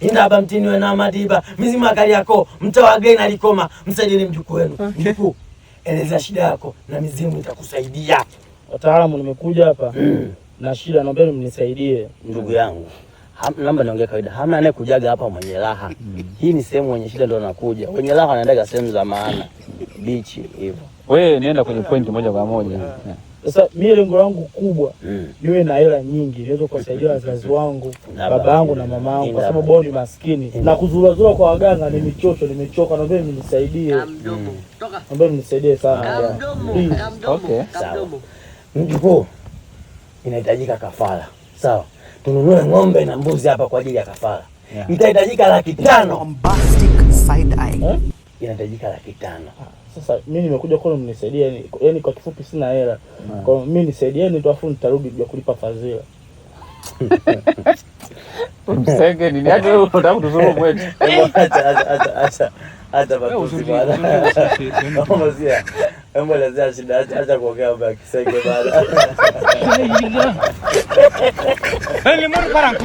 Inaba mtini we na madiba mizima kali yako mtawa gani alikoma msaidini mjukuu wenu. Mjukuu, eleza shida yako na mizimu itakusaidia. Wataalamu nimekuja hapa na shida, naomba mnisaidie. Ndugu yangu, naomba niongee kawaida. Hamna naye kujaga hapa mwenye raha. Hii ni sehemu wenye shida ndio nakuja. Wenye raha wanaendaga sehemu za maana. Beach hivyo. Wewe nienda kwenye point moja kwa moja. Sasa mimi lengo langu kubwa niwe na hela nyingi niweze kusaidia wazazi wangu, baba yangu na mama yangu, kwa sababu wao ni maskini. Na kuzurura kwa waganga ni michocho, nimechoka. Naomba mnisaidie. Naomba mnisaidie sana. Okay. Sawa. Mjukuu, inahitajika kafara. Sawa. Tununue ng'ombe na mbuzi hapa kwa ajili ya kafara. Itahitajika 500,000. Bombastic side eye. Inahitajika 500,000. Sasa mimi nimekuja kwa mnisaidie, yani kwa kifupi sina hela. Kwa mimi nisaidieni tu afu nitarudi bila kulipa fadhila. Msenge nini yake wewe unataka tusome kwetu? Acha basi bwana. Mzee, lazima shida acha kuongea baba kisenge bwana. Ele mora para aqui.